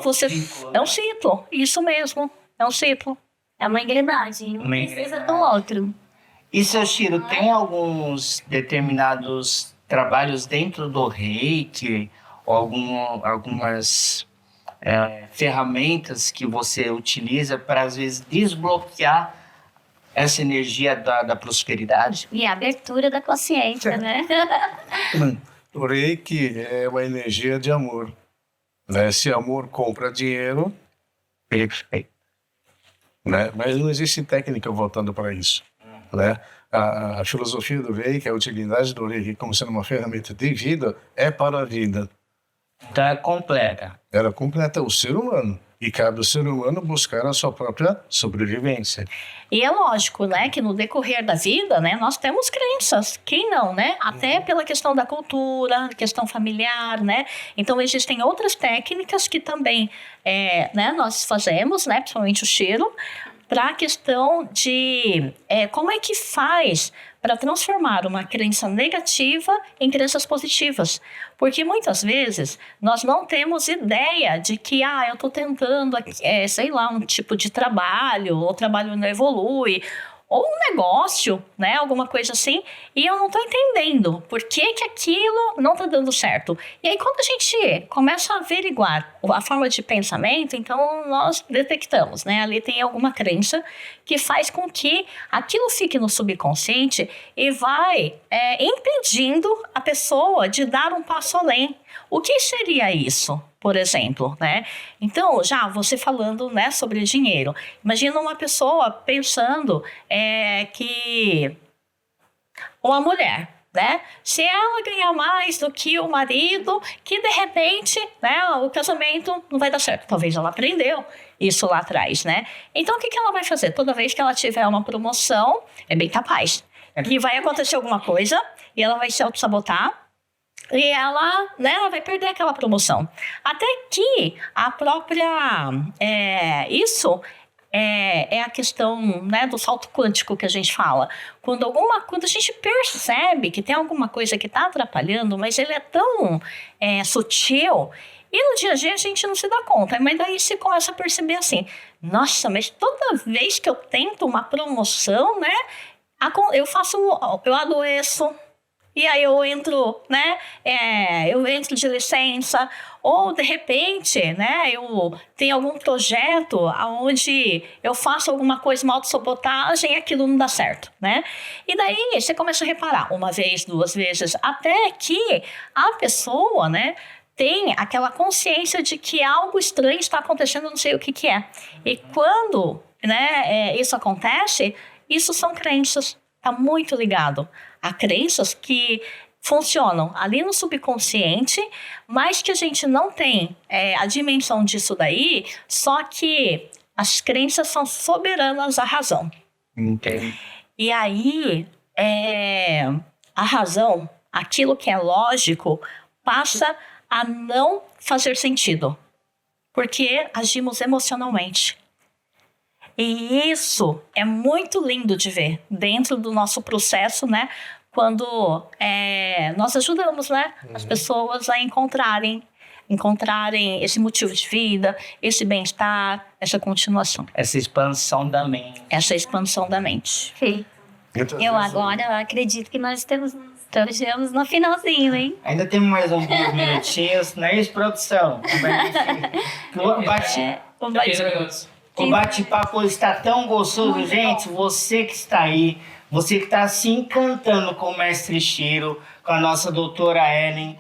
é um ciclo, isso mesmo, é um ciclo. É uma engrenagem. Um precisa do outro. E, seu Chiro, tem alguns determinados trabalhos dentro do Reiki, ou algumas ferramentas que você utiliza para, às vezes, desbloquear essa energia da prosperidade? E a abertura da consciência, né? O Reiki é uma energia de amor. Né? Se amor compra dinheiro, Perfeito. né? Mas não existe técnica voltando para isso. né? A filosofia do Reiki, a utilidade do Reiki como sendo uma ferramenta de vida, é para a vida. Então é completa. Ela completa o ser humano. E cabe ao ser humano buscar a sua própria sobrevivência. E é lógico, né, que no decorrer da vida, né, nós temos crenças. Quem não, né? Até pela questão da cultura, questão familiar, né? Então, existem outras técnicas que também, né, nós fazemos, né, principalmente o cheiro, para a questão de como é que faz para transformar uma crença negativa em crenças positivas. Porque muitas vezes nós não temos ideia de que, eu estou tentando, sei lá, um tipo de trabalho, ou o trabalho não evolui, ou um negócio, né, alguma coisa assim, e eu não estou entendendo por que que aquilo não está dando certo. E aí, quando a gente começa a averiguar a forma de pensamento, então nós detectamos, né, ali tem alguma crença que faz com que aquilo fique no subconsciente e vai impedindo a pessoa de dar um passo além. O que seria isso, por exemplo, né? Então, já você falando, né, sobre dinheiro. Imagina uma pessoa pensando que uma mulher, né? Se ela ganhar mais do que o marido, que de repente, né, o casamento não vai dar certo. Talvez ela aprendeu isso lá atrás, né? Então, o que ela vai fazer? Toda vez que ela tiver uma promoção, é bem capaz que vai acontecer alguma coisa e ela vai se auto-sabotar. E ela vai perder aquela promoção. Até que a própria... isso é a questão, né, do salto quântico que a gente fala. Quando a gente percebe que tem alguma coisa que está atrapalhando, mas ele é tão sutil, e no dia a dia a gente não se dá conta. Mas daí você começa a perceber assim, nossa, mas toda vez que eu tento uma promoção, né, eu adoeço. E aí eu entro, né, eu entro de licença, ou de repente, né, eu tenho algum projeto onde eu faço alguma coisa, uma autossabotagem, e aquilo não dá certo, né? E daí você começa a reparar, uma vez, duas vezes, até que a pessoa, né, tem aquela consciência de que algo estranho está acontecendo, não sei o que é. E quando, né, isso acontece, isso são crenças, está muito ligado a crenças que funcionam ali no subconsciente, mas que a gente não tem a dimensão disso daí, só que as crenças são soberanas à razão. Entendo. E aí, a razão, aquilo que é lógico, passa a não fazer sentido, porque agimos emocionalmente. E isso é muito lindo de ver dentro do nosso processo, né? Quando nós ajudamos, né, as pessoas a encontrarem esse motivo de vida, esse bem-estar, essa continuação. Essa expansão da mente. Sim. Eu agora acredito que nós estamos no finalzinho, hein? Ainda temos mais uns 2 minutinhos, não é isso, produção? O bate-papo está tão gostoso, muito gente. Bom. Você que está aí, você que está se encantando com o Mestre Chiro, com a nossa doutora Ellen,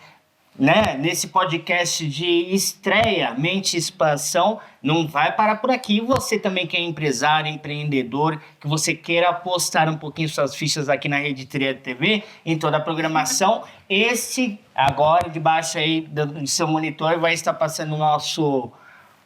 né? Nesse podcast de estreia, Mente e Expansão, não vai parar por aqui. Você também que é empresário, empreendedor, que você queira apostar um pouquinho suas fichas aqui na Rede Triad TV, em toda a programação, esse agora, debaixo aí do seu monitor, vai estar passando o nosso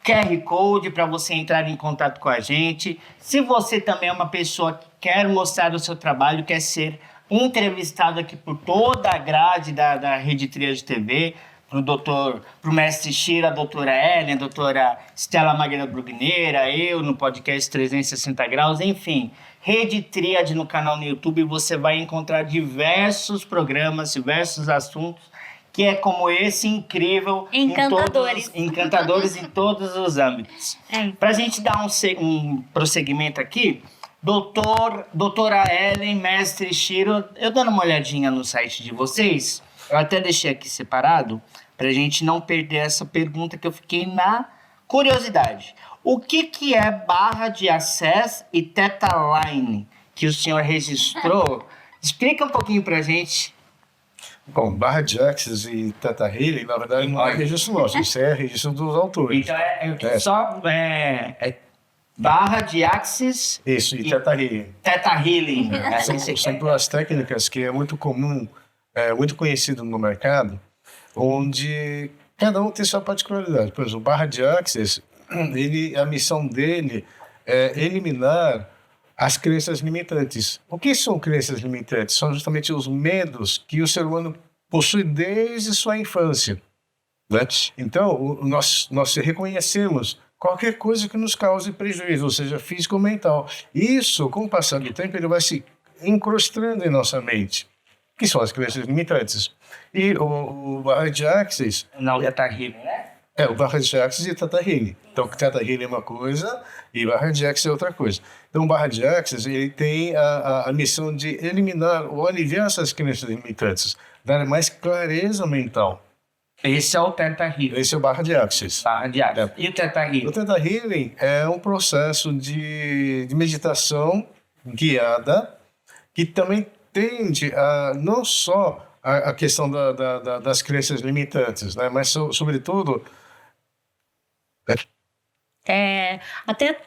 QR Code para você entrar em contato com a gente. Se você também é uma pessoa que quer mostrar o seu trabalho, quer ser entrevistado aqui por toda a grade da Rede Triad TV, pro Mestre Chiro, a doutora Ellen, a doutora Stella Magueira Brugneira, eu no podcast 360 Graus, enfim, Rede Triad no canal no YouTube, você vai encontrar diversos programas, diversos assuntos, que é como esse, incrível. Encantadores em todos os âmbitos. Para a gente dar um prosseguimento aqui, doutora Ellen, Mestre Chiro, eu dando uma olhadinha no site de vocês, eu até deixei aqui separado, para a gente não perder essa pergunta que eu fiquei na curiosidade. O que é barra de acesso e Theta Line que o senhor registrou? Explica um pouquinho para a gente. Bom, barra de Access e Theta Healing, na verdade, não é registro nosso, isso é registro dos autores. Então, barra de Axis Isso, e Theta Healing. Theta Healing. São duas técnicas que é muito comum, muito conhecido no mercado, onde cada um tem sua particularidade. Por exemplo, o barra de Axis, a missão dele é eliminar as crenças limitantes. O que são crenças limitantes? São justamente os medos que o ser humano possui desde sua infância, né? Então, nós reconhecemos qualquer coisa que nos cause prejuízo, ou seja, físico ou mental. Isso, com o passar do tempo, ele vai se incrustando em nossa mente, que são as crenças limitantes. E o barra de Axis Não, Theta Healing, né? o barra de Axis e Theta Healing. Então, Theta Healing é uma coisa e barra de Axis é outra coisa. Então, o barra de Axis, ele tem a missão de eliminar ou aliviar essas crenças limitantes, dar mais clareza mental. Esse é o Theta Healing. Esse é o barra de Axis. Barra de Axis. E o Theta O Healing? Theta Healing é um processo de meditação guiada que também tende a não só a questão das crenças limitantes, né, mas sobretudo Até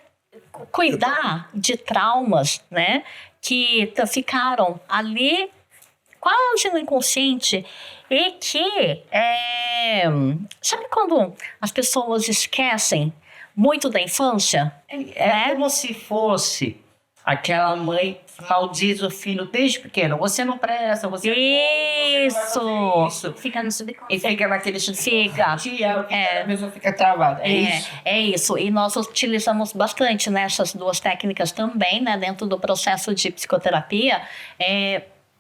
cuidar de traumas, né, que ficaram ali quase no inconsciente e que sabe quando as pessoas esquecem muito da infância? É como se fosse aquela mãe que maldiz o filho desde pequeno. Você não presta, você não vai fazer isso. Fica no subconsciente. E fica naquele Fica. a pessoa fica travada. É isso. E nós utilizamos bastante nessas duas técnicas também, né, dentro do processo de psicoterapia,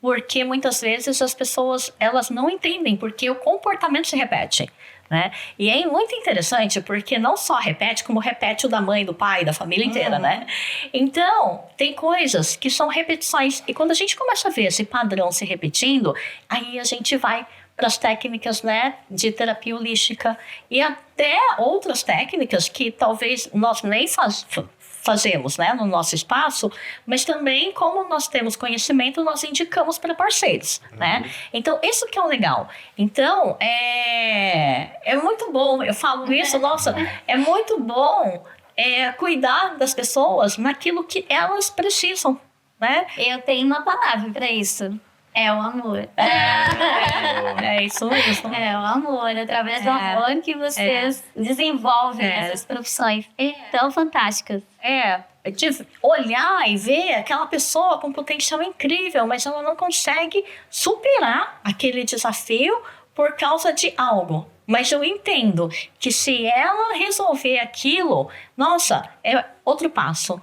porque muitas vezes as pessoas elas não entendem porque o comportamento se repete, né? E é muito interessante porque não só repete, como repete o da mãe, do pai, da família inteira, né? Então, tem coisas que são repetições. E quando a gente começa a ver esse padrão se repetindo, aí a gente vai para as técnicas, né, de terapia holística e até outras técnicas que talvez nós nem fazemos, né, no nosso espaço, mas também como nós temos conhecimento, nós indicamos para parceiros, né? Então, isso que é o legal. Então, é muito bom, eu falo isso, nossa, é muito bom cuidar das pessoas naquilo que elas precisam, né? Eu tenho uma palavra para isso. É o amor. É isso mesmo. É o amor, através do amor que vocês desenvolvem essas profissões tão fantásticas. De olhar e ver aquela pessoa com potencial incrível, mas ela não consegue superar aquele desafio por causa de algo. Mas eu entendo que se ela resolver aquilo, nossa, é outro passo.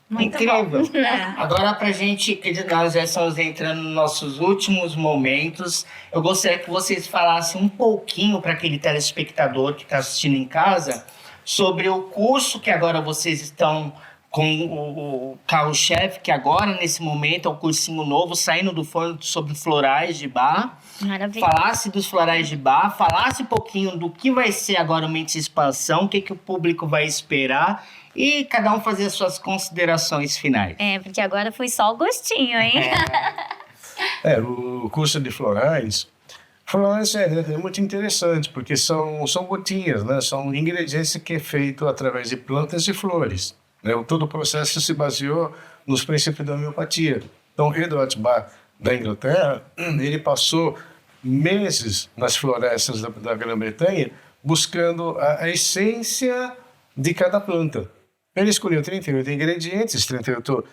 Muito Incrível. bom. Agora, pra gente, que nós já estamos entrando nos nossos últimos momentos, eu gostaria que vocês falassem um pouquinho para aquele telespectador que está assistindo em casa sobre o curso que agora vocês estão com o carro-chefe, que agora, nesse momento, é um cursinho novo, saindo do forno sobre florais de bar. Maravilha. Falasse dos florais de bar, falasse um pouquinho do que vai ser agora uma expansão, o que o público vai esperar e cada um fazer as suas considerações finais. Porque agora foi só o gostinho, hein? O curso de florais é muito interessante, porque são gotinhas, né? São ingredientes que é feito através de plantas e flores, né? Todo o processo se baseou nos princípios da homeopatia. Então, Edward Bach, da Inglaterra, ele passou meses nas florestas da Grã-Bretanha buscando a essência de cada planta. Ele escolheu 38 ingredientes, 38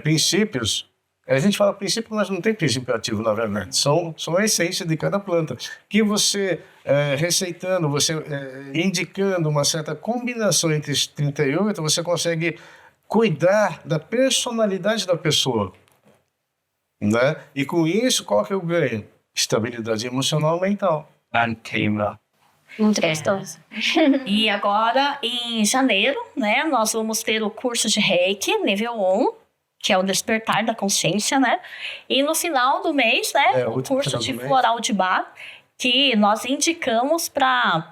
princípios. A gente fala princípio, mas não tem princípio ativo, na verdade. São a essência de cada planta. Que você, receitando, você indicando uma certa combinação entre os 38, você consegue cuidar da personalidade da pessoa, né? E com isso, qual que é o ganho? Estabilidade emocional e mental. Incrível. Muito gostoso. E agora, em janeiro, né, nós vamos ter o curso de Reiki, nível 1, que é o despertar da consciência, né? E no final do mês, né, o curso de floral de bar, que nós indicamos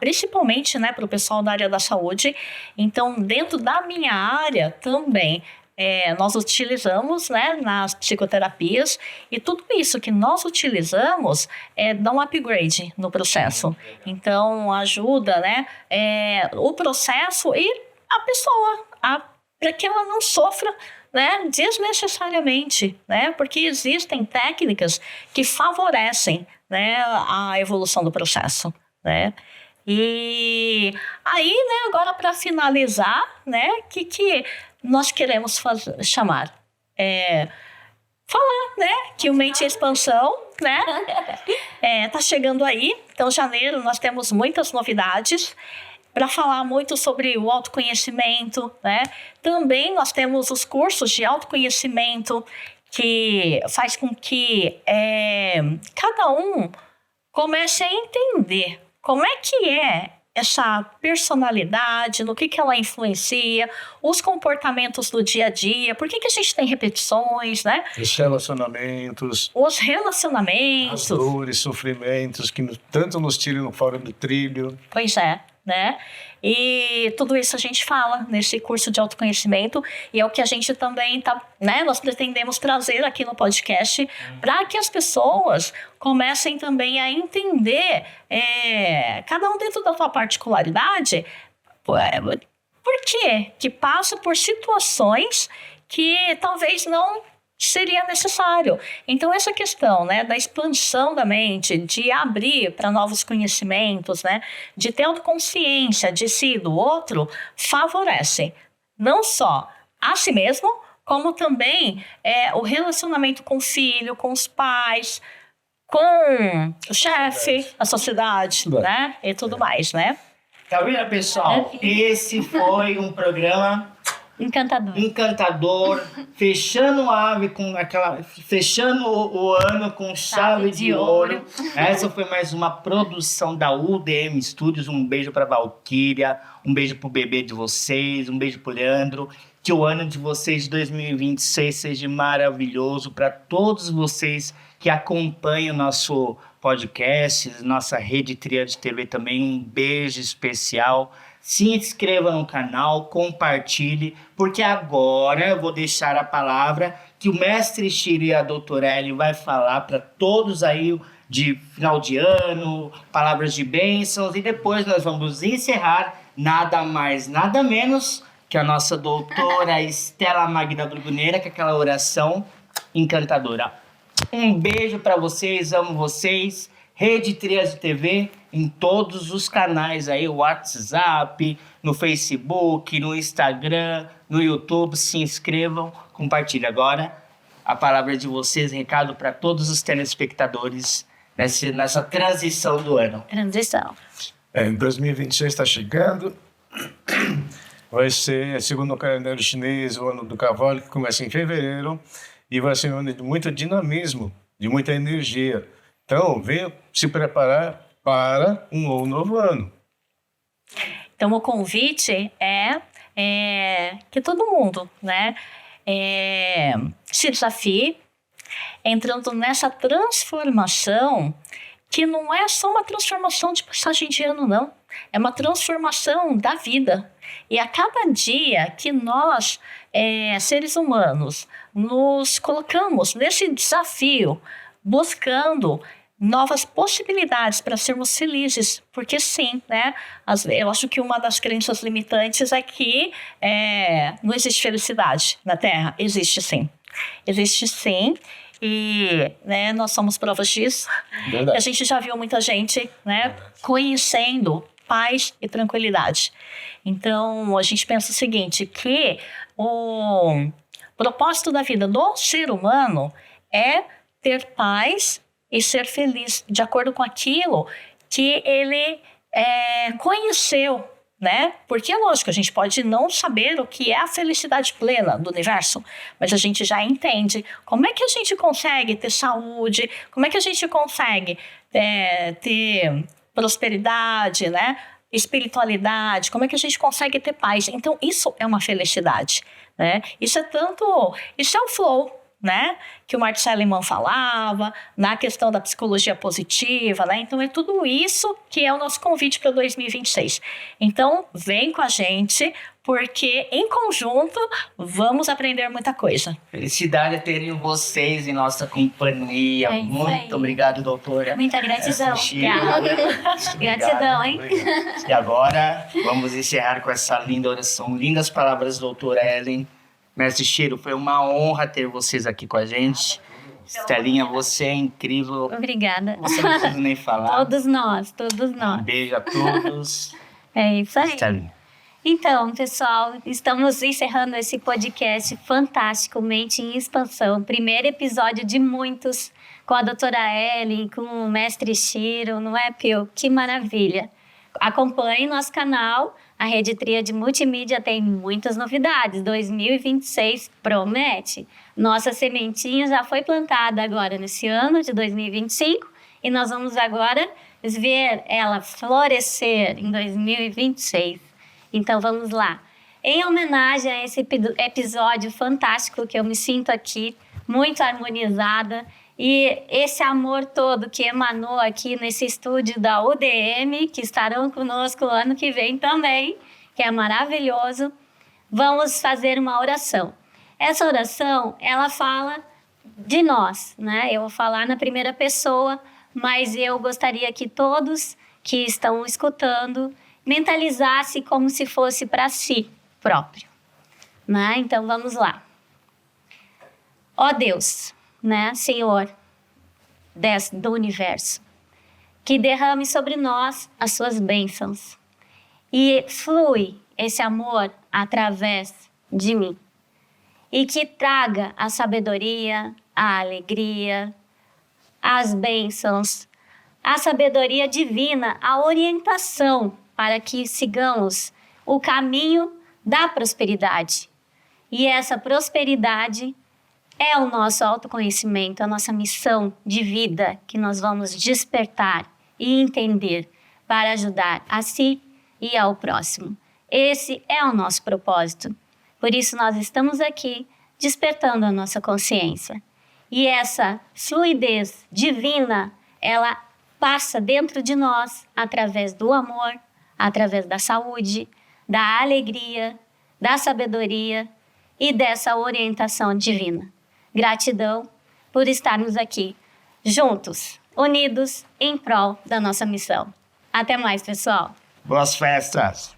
principalmente, né, para o pessoal da área da saúde. Então, dentro da minha área também, nós utilizamos, né, nas psicoterapias, e tudo isso que nós utilizamos dá um upgrade no processo. Então, ajuda, né, o processo e a pessoa a para que ela não sofra, né, desnecessariamente, né, porque existem técnicas que favorecem, né, a evolução do processo, né. E aí, né, agora para finalizar, né, que nós queremos chamar? Falar, né, que o Mente em Expansão, né, tá chegando aí. Então, janeiro nós temos muitas novidades para falar muito sobre o autoconhecimento, né. Também nós temos os cursos de autoconhecimento que faz com que cada um comece a entender como é que é essa personalidade, no que ela influencia, os comportamentos do dia a dia, por que a gente tem repetições, né? Os relacionamentos, Os as relacionamentos. dores, sofrimentos que tanto nos tiram fora do trilho. Pois é, né? E tudo isso a gente fala nesse curso de autoconhecimento e é o que a gente também tá, né? Nós pretendemos trazer aqui no podcast para que as pessoas comecem também a entender, cada um dentro da sua particularidade, por quê? Que passa por situações que talvez não seria necessário. Então, essa questão, né, da expansão da mente, de abrir para novos conhecimentos, né, de ter autoconsciência de si e do outro, favorece não só a si mesmo, como também o relacionamento com o filho, com os pais, com o chefe, a sociedade, né, e tudo mais, né? Tá vendo, pessoal? Esse foi um programa encantador, fechando o ano com chave de ouro. Essa foi mais uma produção da UDM Studios. Um beijo para Valquíria, um beijo pro bebê de vocês, um beijo pro Leandro. Que o ano de vocês de 2026 seja maravilhoso para todos vocês que acompanham o nosso podcast, nossa rede Tríade TV também. Um beijo especial. Se inscreva no canal, compartilhe, porque agora eu vou deixar a palavra que o mestre Chiro e a doutora Ellie vai falar para todos aí de final de ano, palavras de bênçãos, e depois nós vamos encerrar nada mais, nada menos que a nossa doutora Estela Magda Bruguneira, com aquela oração encantadora. Um beijo para vocês, amo vocês. Rede Tríade TV em todos os canais aí, WhatsApp, no Facebook, no Instagram, no YouTube. Se inscrevam, compartilhem. Agora, a palavra de vocês, recado para todos os telespectadores nessa transição do ano. Transição. 2026 está chegando. Vai ser, segundo o calendário chinês, o ano do cavalo, que começa em fevereiro. E vai ser um ano de muito dinamismo, de muita energia. Então, venha se preparar para um novo ano. Então, o convite é que todo mundo, né, se desafie, entrando nessa transformação, que não é só uma transformação de passagem de ano, não. É uma transformação da vida. E a cada dia que nós, seres humanos, nos colocamos nesse desafio, buscando novas possibilidades para sermos felizes, porque sim, né? Eu acho que uma das crenças limitantes é que não existe felicidade na Terra. Existe sim. Existe sim. E, né, nós somos provas disso. Verdade. A gente já viu muita gente, né, conhecendo paz e tranquilidade. Então, a gente pensa o seguinte, que o propósito da vida do ser humano é ter paz e ser feliz de acordo com aquilo que ele conheceu, né? Porque é lógico, a gente pode não saber o que é a felicidade plena do universo, mas a gente já entende como é que a gente consegue ter saúde, como é que a gente consegue ter prosperidade, né? Espiritualidade, como é que a gente consegue ter paz. Então, isso é uma felicidade, né? Isso é o flow, né? Que o Martin Seligman falava, na questão da psicologia positiva, né? Então, é tudo isso que é o nosso convite para 2026. Então, vem com a gente, porque em conjunto vamos aprender muita coisa. Felicidade terem vocês em nossa companhia. É isso Muito aí. obrigado, doutora. Muita gratidão. Gratidão, hein? Obrigado. E agora, vamos encerrar com essa linda oração. Lindas palavras, doutora Ellen. Mestre Chiro, foi uma honra ter vocês aqui com a gente. Estelinha, você é incrível. Obrigada. Você não precisa nem falar. Todos nós. Um beijo a todos. É isso aí. Estelinha. Então, pessoal, estamos encerrando esse podcast fantástico, Mente em Expansão. Primeiro episódio de muitos, com a doutora Ellen, com o mestre Chiro, não é, Pio? Que maravilha! Acompanhe nosso canal, a Rede Tríade Multimídia tem muitas novidades. 2026 promete. Nossa sementinha já foi plantada agora nesse ano de 2025 e nós vamos agora ver ela florescer em 2026. Então vamos lá. Em homenagem a esse episódio fantástico que eu me sinto aqui, muito harmonizada, e esse amor todo que emanou aqui nesse estúdio da UDM, que estarão conosco ano que vem também, que é maravilhoso, vamos fazer uma oração. Essa oração, ela fala de nós, né? Eu vou falar na primeira pessoa, mas eu gostaria que todos que estão escutando mentalizasse como se fosse para si próprio, né? Então vamos lá. Ó Deus, né, Senhor do universo, que derrame sobre nós as suas bênçãos e flui esse amor através de mim e que traga a sabedoria, a alegria, as bênçãos, a sabedoria divina, a orientação para que sigamos o caminho da prosperidade. E essa prosperidade é o nosso autoconhecimento, a nossa missão de vida que nós vamos despertar e entender para ajudar a si e ao próximo. Esse é o nosso propósito. Por isso nós estamos aqui despertando a nossa consciência. E essa fluidez divina, ela passa dentro de nós através do amor, através da saúde, da alegria, da sabedoria e dessa orientação divina. Gratidão por estarmos aqui, juntos, unidos, em prol da nossa missão. Até mais, pessoal! Boas festas!